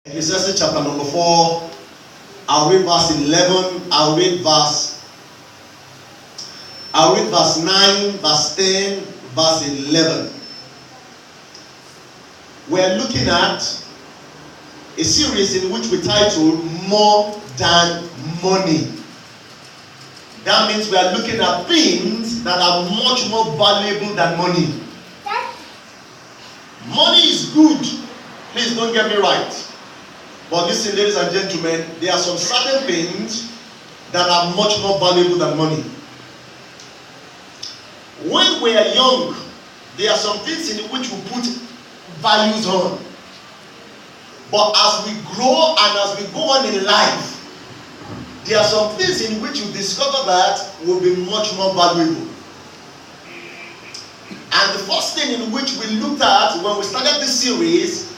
Ecclesiastes chapter number 4. I'll read verse 11. I'll read verse 9, verse 10, verse 11. We're looking at a series in which we titled More Than Money. That means we are looking at things that are much more valuable than money. Money is good. Please don't get me right. But listen, ladies and gentlemen, there are some certain things that are much more valuable than money. When we are young, there are some things in which we put values on. But as we grow and as we go on in life, there are some things in which you discover that will be much more valuable. And the first thing in which we looked at when we started this series,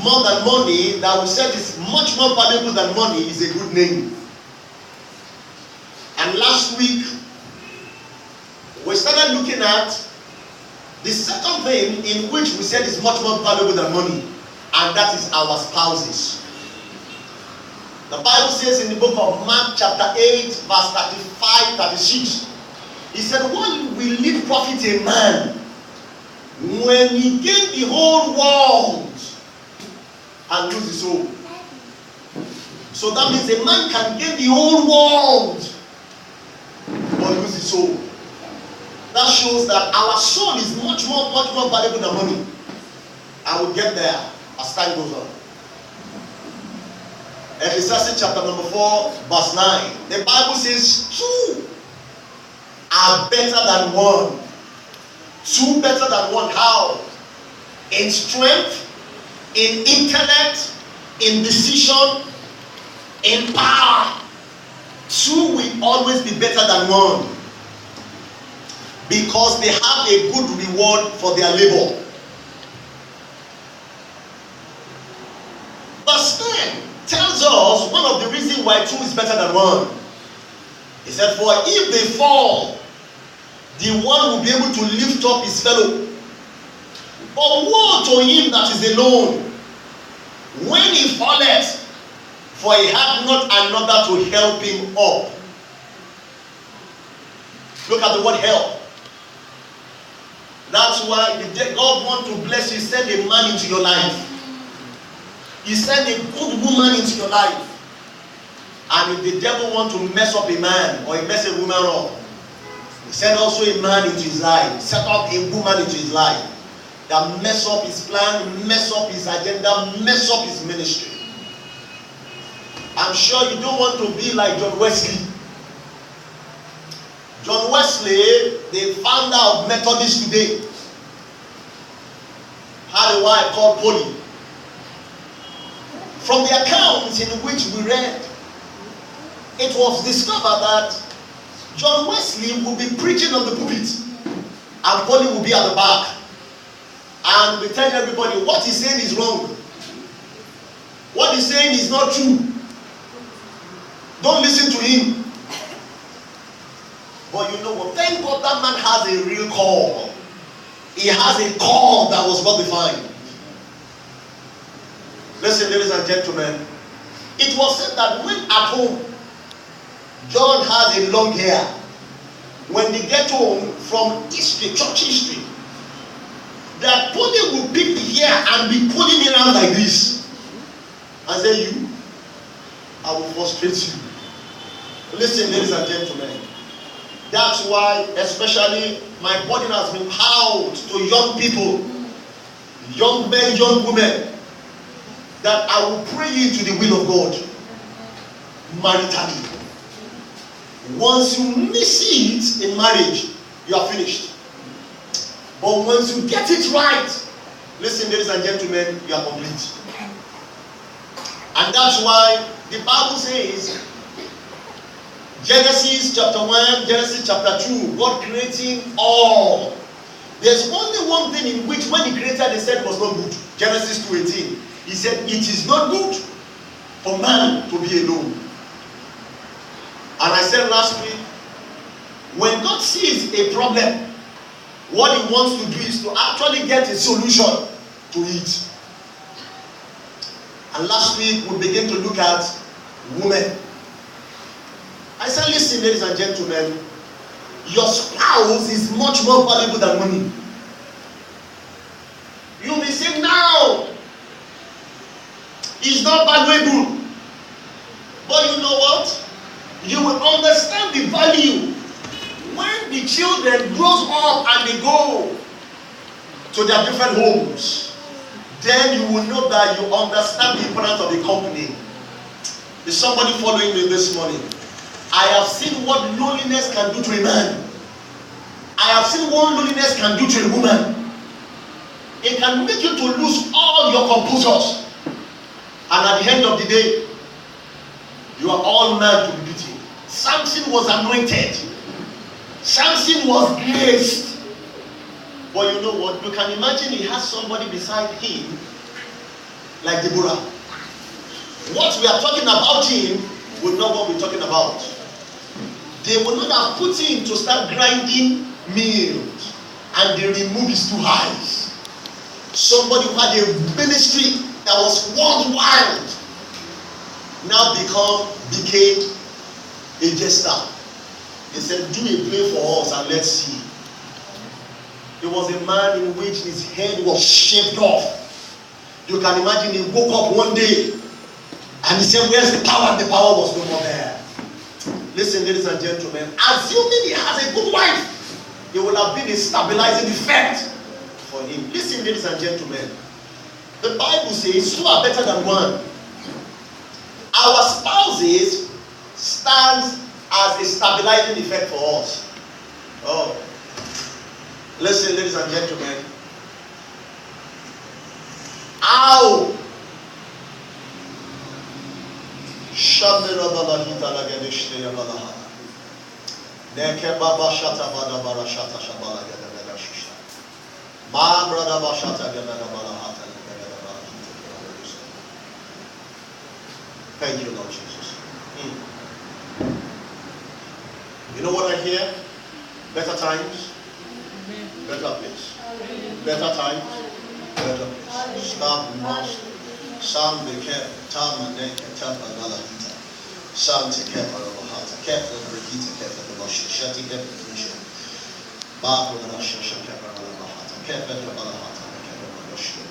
More Than Money, that we said is much more valuable than money, is a good name. And last week, we started looking at the second thing in which we said is much more valuable than money, and that is our spouses. The Bible says in the book of Mark chapter 8, verse 35, 36, he said, what will it profit a man when he gain the whole world and lose his soul? So that means a man can gain the whole world but lose his soul. That shows that our soul is much more valuable than money. I will get there as time goes on. Ecclesiastes chapter number 4, verse 9. The Bible says, two are better than one. Two better than one. How? In strength, in intellect, in decision, in power. Two will always be better than one, because they have a good reward for their labor. Verse 10 tells us one of the reasons why two is better than one. He said, for if they fall, the one will be able to lift up his fellow. But woe to him that is alone, when he falleth, for he hath not another to help him up. Look at the word help. That's why God wants to bless you. Send a man into your life. He sent a good woman into your life. And if the devil wants to mess up a man or mess a woman up, he sent also a man into his life. Set up a woman into his life that mess up his plan, mess up his agenda, mess up his ministry. I'm sure you don't want to be like John Wesley. John Wesley, the founder of Methodist today, had a wife called Polly. From the accounts in which we read, it was discovered that John Wesley will be preaching on the pulpit and Polly will be at the back and be telling everybody what he's saying is wrong. What he's saying is not true. Don't listen to him. But you know what? Thank God that man has a real call. He has a call that was well defined. Listen, ladies and gentlemen. It was said that when at home, John has a long hair. When they get home from history, church history, that Polly will pick the hair and be pulling it around like this. And say, you, I will frustrate you. Listen, ladies and gentlemen. That's why, especially, my burden has been out to young people, young men, young women, that I will pray you into the will of God maritally. Once you miss it in marriage, you are finished. But once you get it right, listen, ladies and gentlemen, you are complete. And that's why the Bible says, Genesis chapter 1, Genesis chapter 2, God creating all. There's only one thing in which when he created, he said it was not good. Genesis 2:18. He said, it is not good for man to be alone. And I said last week, when God sees a problem, what he wants to do is to actually get a solution to it. And last week we began to look at women. I said, listen, ladies and gentlemen, your spouse is much more valuable than money. You may say, now, it's not valuable. But you know what? You will understand the value when the children grow up and they go to their different homes. Then you will know that you understand the importance of the company. Is somebody following me this morning? I have seen what loneliness can do to a man. I have seen what loneliness can do to a woman. It can make you to lose all your composures. And at the end of the day, you are all men to be beaten. Samson was anointed. Samson was graced. But you know what? You can imagine he has somebody beside him like Deborah. What we are talking about him would not what we're talking about. They will not have put him to start grinding meals and they remove his two eyes. Somebody who had a ministry that was worldwide now became a jester. He said, do a play for us and let's see. There was a man in which his head was shaved off. You can imagine he woke up one day and he said, where's the power? The power was no more there. Listen, ladies and gentlemen, assuming he has a good wife, it would have been a stabilizing effect for him. Listen, ladies and gentlemen, the Bible says two are better than one. Our spouses stands as a stabilizing effect for us. Oh, listen, ladies and gentlemen. Ow! Shandera balahita lagadishte yabalaha. Neke baba shata bada bara shata shabala gada gada shisha. Ma brada bashata gada balahata gada balahita. Thank you, Lord Jesus. You know what I hear? Better times, better place. Better times, better place. Stop, master. Sam became Tamaneka Tapagalahita. Sam to Keparabahata. Kepa Brigita Kepa the Moshi. Shati Kepa the Mission. Babu Rasha Shakaparabahata. Kepa the Balahata. Kepa the Moshi.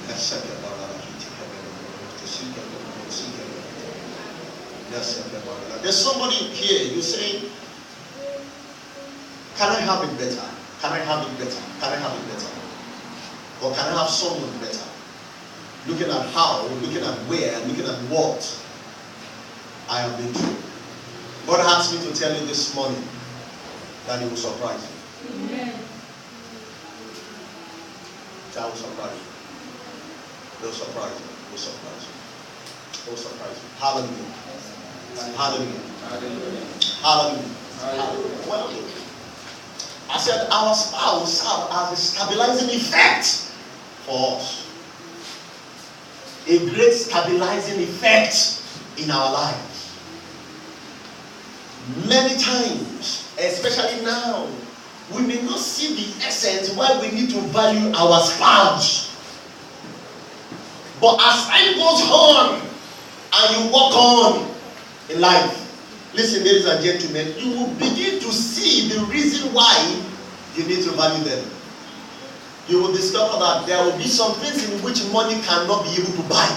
Nesaka Barahiti Kepa the Sika the Sika. Nesaka Barahata. There's somebody here, you say, can I have it better? Can I have it better? Can I have it better? Or can I have someone better? Looking at how, looking at where, looking at what I have been through. God asked me to tell you this morning that He will surprise you. Amen. That will surprise you. He will surprise you. He will surprise you. He will surprise you. Hallelujah. Hallelujah. Hallelujah. Hallelujah. Well, I said our spouse serve as a stabilizing effect for us. A great stabilizing effect in our lives. Many times, especially now, we may not see the essence why we need to value our spouse. But as time goes on and you walk on in life, listen, ladies and gentlemen, you will begin to see the reason why you need to value them. You will discover that there will be some things in which money cannot be able to buy.